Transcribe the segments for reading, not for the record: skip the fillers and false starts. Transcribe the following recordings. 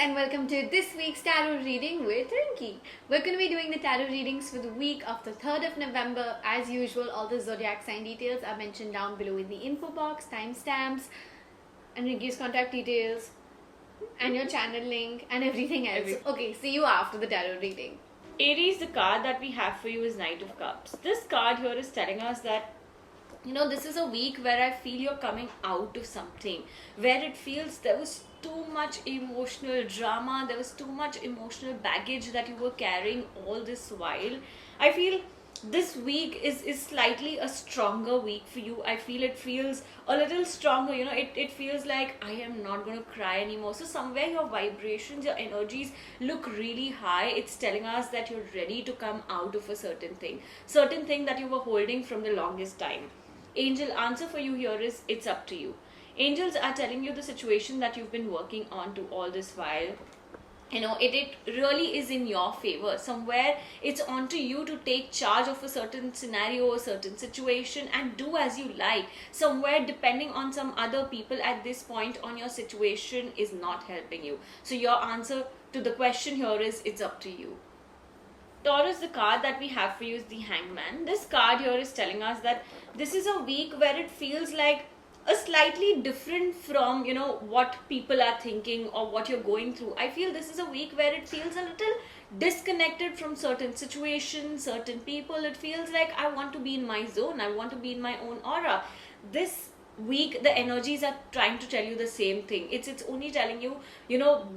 and welcome to this week's tarot reading with Rinky. We're going to be doing the tarot readings for the week of the 3rd of November. As usual, all the zodiac sign details are mentioned down below in the info box, timestamps, and Rinky's contact details, and your channel link, and everything else. Okay, see you after the tarot reading. Aries, the card that we have for you is Knight of Cups. This card here is telling us that this is a week where I feel you're coming out of something, where it feels there was too much emotional drama, there was too much emotional baggage that you were carrying all this while. I feel this week is slightly a stronger week for you. I feel it feels a little stronger, it feels like I am not going to cry anymore. So somewhere your vibrations, your energies look really high. It's telling us that you're ready to come out of a certain thing that you were holding from the longest time. Angel answer for you here is it's up to you. Angels are telling you the situation that you've been working on to all this while. It really is in your favor. Somewhere it's on to you to take charge of a certain scenario, a certain situation, and do as you like. Somewhere depending on some other people at this point on your situation is not helping you. So your answer to the question here is it's up to you. Taurus, the card that we have for you is the Hangman. This card here is telling us that this is a week where it feels like a slightly different from what people are thinking or what you're going through. I feel this is a week where it feels a little disconnected from certain situations, certain people. It feels like I want to be in my zone, I want to be in my own aura. This week the energies are trying to tell you the same thing. It's only telling you,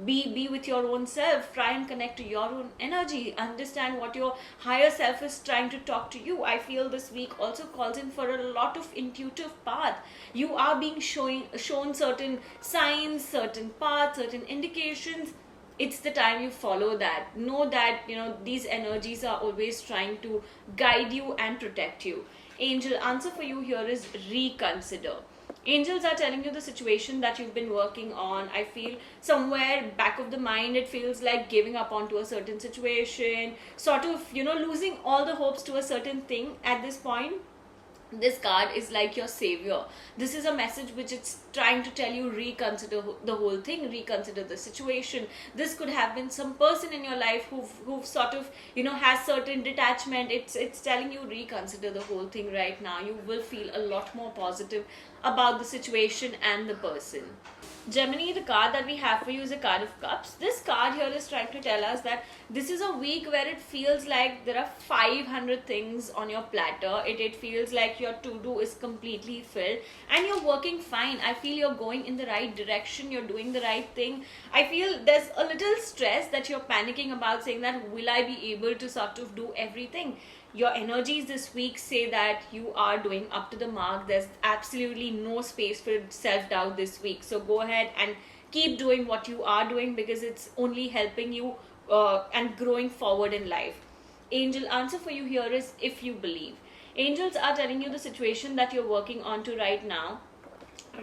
be with your own self, try and connect to your own energy, understand what your higher self is trying to talk to you. I feel this week also calls in for a lot of intuitive path. You are being shown certain signs, certain paths, certain indications. It's the time you follow that. Know that these energies are always trying to guide you and protect you. Angel answer for you here is reconsider. Angels are telling you the situation that you've been working on. I feel somewhere back of the mind it feels like giving up onto a certain situation, sort of losing all the hopes to a certain thing at this point. This card is like your savior. This is a message which it's trying to tell you, reconsider the whole thing, reconsider the situation. This could have been some person in your life who've sort of has certain detachment. It's telling you reconsider the whole thing right now. You will feel a lot more positive about the situation and the person. Gemini, the card that we have for you is a card of cups. This card here is trying to tell us that this is a week where it feels like there are 500 things on your platter. It feels like your to-do is completely filled and you're working fine. I feel you're going in the right direction, you're doing the right thing. I feel there's a little stress that you're panicking about, saying that will I be able to sort of do everything? Your energies this week say that you are doing up to the mark. There's absolutely no space for self-doubt this week. So go ahead and keep doing what you are doing because it's only helping you and growing forward in life. Angel answer for you here is if you believe. Angels are telling you the situation that you're working on to right now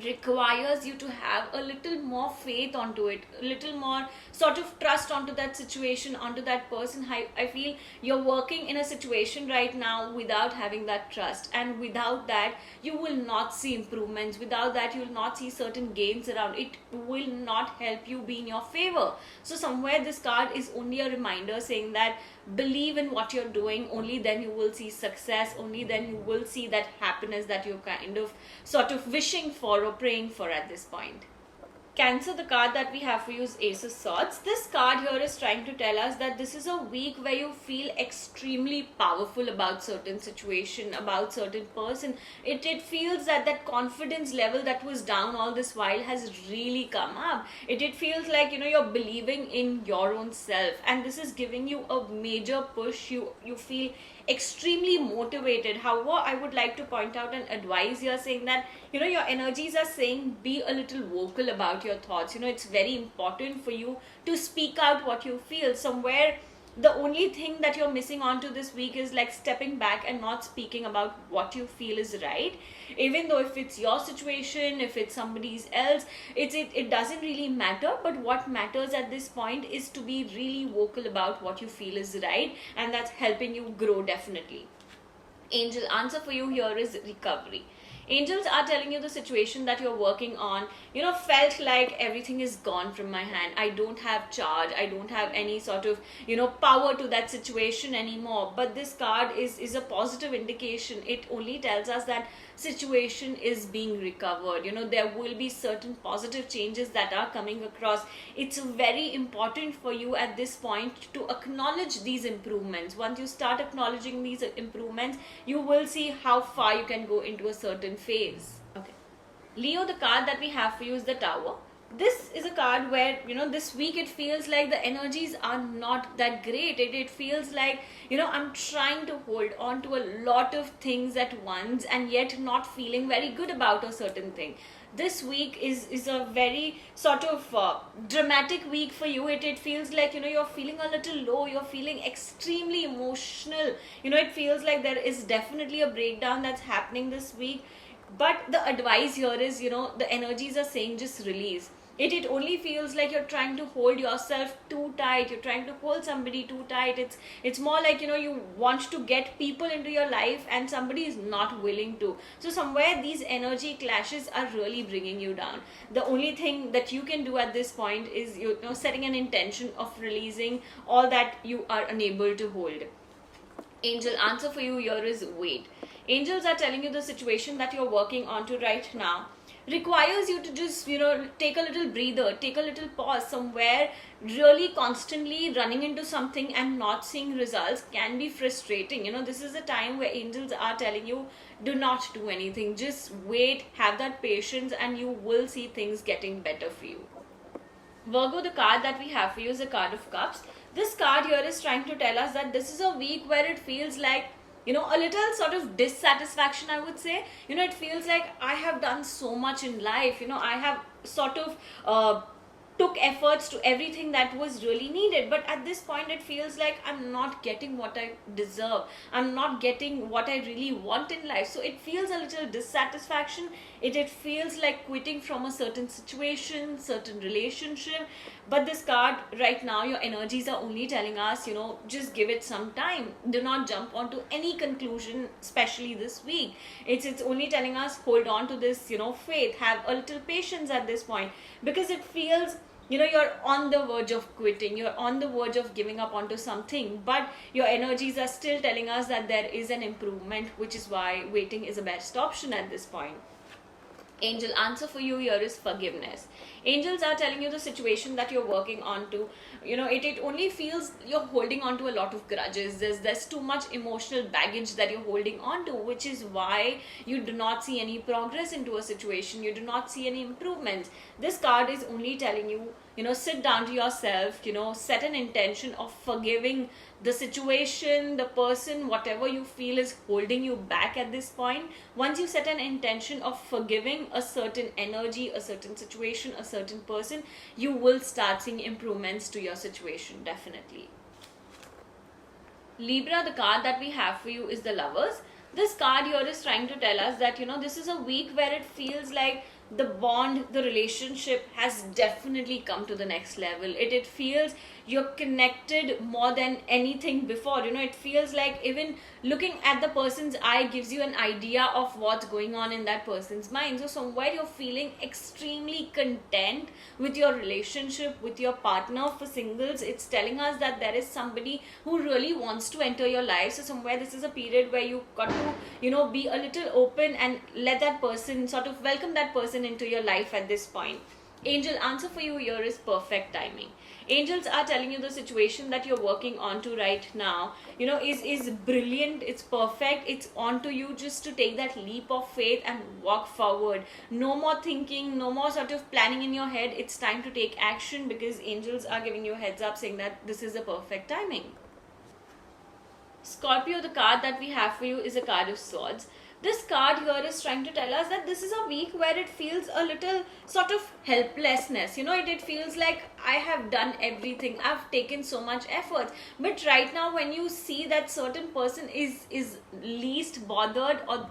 requires you to have a little more faith onto it, a little more sort of trust onto that situation, onto that person. I feel you're working in a situation right now without having that trust, and without that you will not see improvements. Without that you will not see certain gains around. It will not help you be in your favor. So somewhere this card is only a reminder saying that believe in what you're doing. Only then you will see success, only then you will see that happiness that you're kind of sort of wishing for or praying for at this point. Cancer, the card that we have for you is Ace of Swords. This card here is trying to tell us that this is a week where you feel extremely powerful about certain situation, about certain person. It feels that confidence level that was down all this while has really come up. It feels like you're believing in your own self, and this is giving you a major push. You feel extremely motivated. However, I would like to point out and advise here, saying that your energies are saying be a little vocal about your thoughts. It's very important for you to speak out what you feel. Somewhere the only thing that you're missing onto this week is like stepping back and not speaking about what you feel is right. Even though if it's your situation, if it's somebody's else, it doesn't really matter. But what matters at this point is to be really vocal about what you feel is right, and that's helping you grow definitely. Angel answer for you here is recovery. Angels are telling you the situation that you're working on, felt like everything is gone from my hand. I don't have charge. I don't have any sort of, power to that situation anymore. But this card is a positive indication. It only tells us that situation is being recovered. There will be certain positive changes that are coming across. It's very important for you at this point to acknowledge these improvements. Once you start acknowledging these improvements, you will see how far you can go into a certain phase. Okay, Leo, the card that we have for you is the Tower. This is a card where, this week it feels like the energies are not that great. It feels like, I'm trying to hold on to a lot of things at once and yet not feeling very good about a certain thing. This week is a very sort of dramatic week for you. It feels like, you're feeling a little low. You're feeling extremely emotional. It feels like there is definitely a breakdown that's happening this week. But the advice here is, the energies are saying just release. It only feels like you're trying to hold yourself too tight. You're trying to hold somebody too tight. It's more like, you want to get people into your life and somebody is not willing to. So somewhere these energy clashes are really bringing you down. The only thing that you can do at this point is, setting an intention of releasing all that you are unable to hold. Angel answer for you here is wait. Angels are telling you the situation that you're working on to right now requires you to just take a little breather, take a little pause. Somewhere really constantly running into something and not seeing results can be frustrating. This is a time where angels are telling you, do not do anything, just wait, have that patience, and you will see things getting better for you. Virgo, the card that we have for you is a card of cups. This card here is trying to tell us that this is a week where it feels like a little sort of dissatisfaction, I would say. It feels like I have done so much in life. I have sort of took efforts to everything that was really needed, but at this point it feels like I'm not getting what I deserve. I'm not getting what I really want in life. So it feels a little dissatisfaction. It feels like quitting from a certain situation, certain relationship. But this card right now, your energies are only telling us, just give it some time. Do not jump onto any conclusion, especially this week. It's only telling us, hold on to this, faith, have a little patience at this point, because it feels you're on the verge of quitting, you're on the verge of giving up onto something, but your energies are still telling us that there is an improvement, which is why waiting is a best option at this point. Angel answer for you here is forgiveness. Angels are telling you the situation that you're working on to, it only feels you're holding on to a lot of grudges. There's too much emotional baggage that you're holding on to, which is why you do not see any progress into a situation. You do not see any improvements. This card is only telling you, sit down to yourself, set an intention of forgiving the situation, the person, whatever you feel is holding you back at this point. Once you set an intention of forgiving a certain energy, a certain situation, a certain person, you will start seeing improvements to your situation, definitely. Libra, the card that we have for you is the Lovers. This card here is trying to tell us that, this is a week where it feels like the bond, the relationship has definitely come to the next level. It feels you're connected more than anything before. It feels like even looking at the person's eye gives you an idea of what's going on in that person's mind. So somewhere you're feeling extremely content with your relationship, with your partner. For singles, it's telling us that there is somebody who really wants to enter your life. So somewhere this is a period where you got to, be a little open and let that person, sort of welcome that person into your life at this point. Angel answer for you here is perfect timing. Angels are telling you the situation that you're working on to right now, is brilliant, it's perfect, it's on to you just to take that leap of faith and walk forward. No more thinking, no more sort of planning in your head. It's time to take action, because angels are giving you a heads up saying that this is the perfect timing. Scorpio, the card that we have for you is a card of swords. This card here is trying to tell us that this is a week where it feels a little sort of helplessness. It feels like I have done everything, I've taken so much effort, but right now when you see that certain person is least bothered, or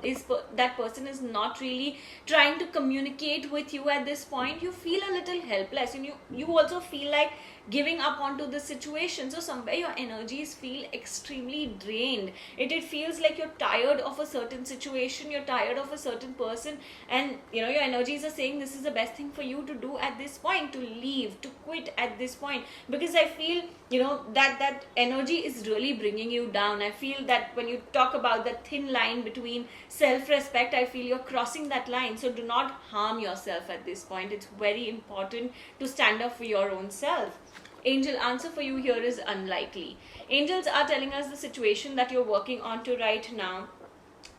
that person is not really trying to communicate with you at this point, you feel a little helpless, and you also feel like giving up onto the situation. So somewhere your energies feel extremely drained. It feels like you're tired of a certain situation. situation, you're tired of a certain person, and you know your energies are saying this is the best thing for you to do at this point, to leave, to quit at this point, because I feel, you know, that energy is really bringing you down. I feel that when you talk about that thin line between self-respect, I feel you're crossing that line. So do not harm yourself at this point. It's very important to stand up for your own self. Angel answer for you here is unlikely. Angels are telling us the situation that you're working on to right now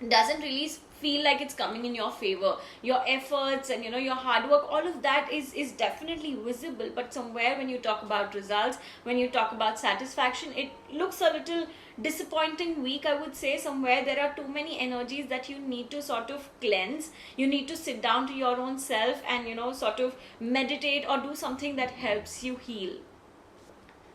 doesn't really feel like it's coming in your favor. Your efforts and, you know, your hard work, all of that is definitely visible, but somewhere when you talk about results, when you talk about satisfaction, it looks a little disappointing week, I would say. Somewhere there are too many energies that you need to sort of cleanse. You need to sit down to your own self and, you know, sort of meditate or do something that helps you heal.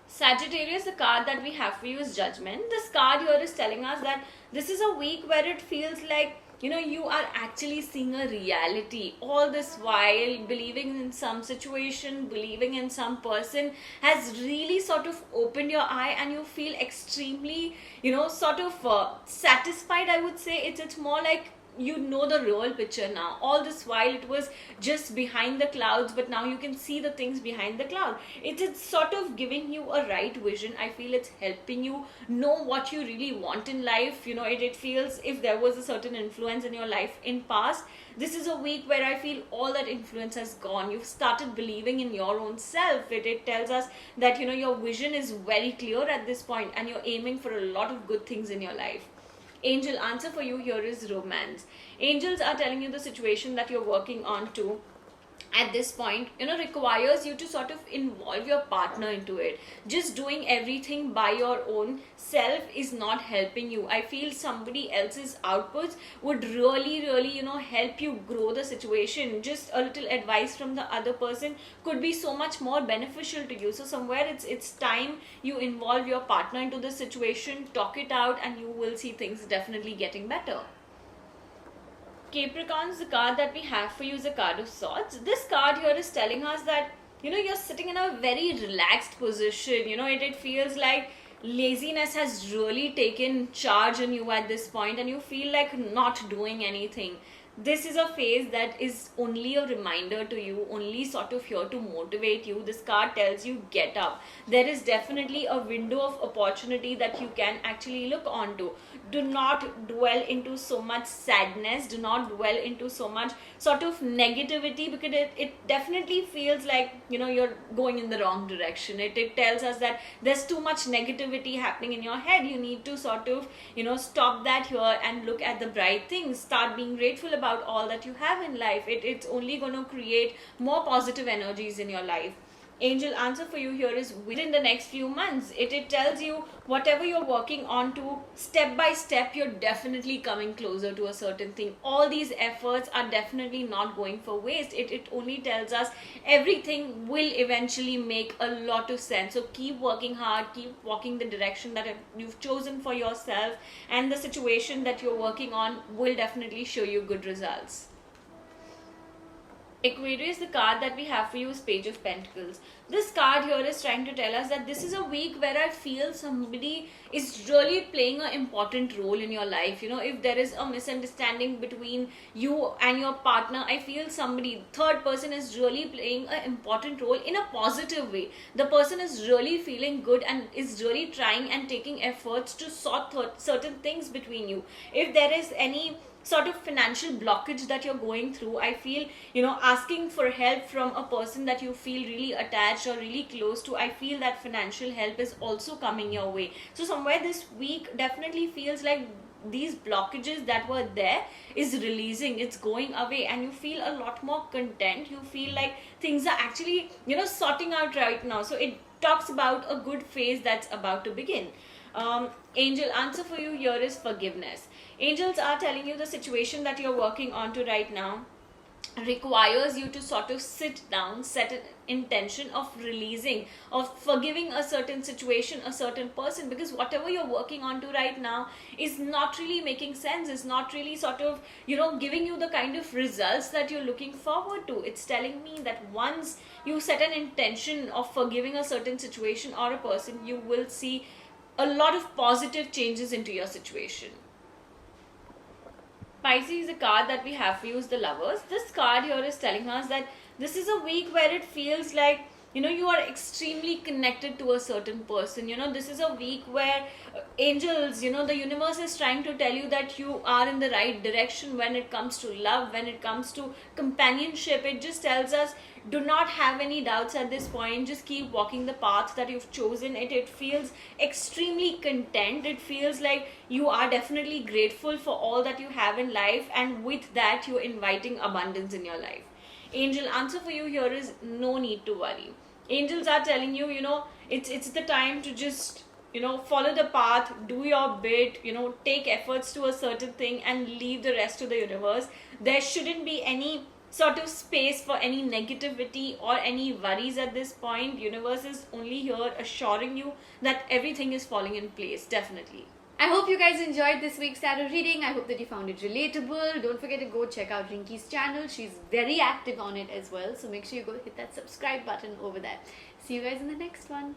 Sagittarius, the card that we have for you is Judgment. This card here is telling us that this is a week where it feels like, you know, you are actually seeing a reality. All this while believing in some situation, believing in some person has really sort of opened your eye, and you feel extremely, you know, sort of satisfied, I would say. It's more like you know the real picture now. All this while it was just behind the clouds, but now you can see the things behind the cloud. It's sort of giving you a right vision. I feel it's helping you know what you really want in life. You know, it feels if there was a certain influence in your life in past, this is a week where I feel all that influence has gone. You've started believing in your own self. It tells us that, you know, your vision is very clear at this point, and you're aiming for a lot of good things in your life. Angel answer for you here is romance. Angels are telling you the situation that you're working on to at this point, you know, requires you to sort of involve your partner into it. Just doing everything by your own self is not helping you. I feel somebody else's outputs would really, you know, help you grow the situation. Just a little advice from the other person could be so much more beneficial to you. So somewhere it's time you involve your partner into the situation, talk it out, and you will see things definitely getting better. Capricorns, the card that we have for you is a card of Swords. This card here is telling us that, you know, you're sitting in a very relaxed position. You know, it feels like laziness has really taken charge in you at this point, and you feel like not doing anything. This is a phase that is only a reminder to you, only sort of here to motivate you. This card tells you get up. There is definitely a window of opportunity that you can actually look onto. Do not dwell into so much sadness. Do not dwell into so much sort of negativity, because it definitely feels like, you know, you're going in the wrong direction. It tells us that there's too much negativity happening in your head. You need to sort of, you know, stop that here and look at the bright things. Start being grateful about all that you have in life. It's only going to create more positive energies in your life. Angel answer for you here is within the next few months. It tells you whatever you're working on to, step by step, you're definitely coming closer to a certain thing. All these efforts are definitely not going for waste. It only tells us everything will eventually make a lot of sense. So keep working hard, keep walking the direction that you've chosen for yourself, and the situation that you're working on will definitely show you good results. Aquarius, the card that we have for you is Page of Pentacles. This card here is trying to tell us that this is a week where I feel somebody is really playing an important role in your life. You know, if there is a misunderstanding between you and your partner, I feel somebody, third person, is really playing an important role in a positive way. The person is really feeling good and is really trying and taking efforts to sort certain things between you. If there is any sort of financial blockage that you're going through, I feel, you know, asking for help from a person that you feel really attached or really close to, I feel that financial help is also coming your way. So somewhere this week definitely feels like these blockages that were there is releasing, it's going away, and you feel a lot more content. You feel like things are actually, you know, sorting out right now. So it talks about a good phase that's about to begin. Angel answer for you here is forgiveness. Angels are telling you the situation that you're working on to right now requires you to sort of sit down, set an intention of releasing, of forgiving a certain situation, a certain person, because whatever you're working on to right now is not really making sense, is not really sort of, you know, giving you the kind of results that you're looking forward to. It's telling me that once you set an intention of forgiving a certain situation or a person, you will see a lot of positive changes into your situation. Pisces, the card that we have for you is the Lovers. This card here is telling us that this is a week where it feels like, you are extremely connected to a certain person. This is a week where angels, the universe is trying to tell you that you are in the right direction when it comes to love, when it comes to companionship. It just tells us, do not have any doubts at this point. Just keep walking the path that you've chosen. It feels extremely content. It feels like you are definitely grateful for all that you have in life, and with that, you're inviting abundance in your life. Angel answer for you here is no need to worry. Angels are telling you, it's the time to just, follow the path, do your bit, take efforts to a certain thing and leave the rest to the universe. There shouldn't be any sort of space for any negativity or any worries at this point. Universe is only here assuring you that everything is falling in place, definitely. I hope you guys enjoyed this week's tarot reading. I hope that you found it relatable. Don't forget to go check out Rinky's channel. She's very active on it as well. So make sure you go hit that subscribe button over there. See you guys in the next one.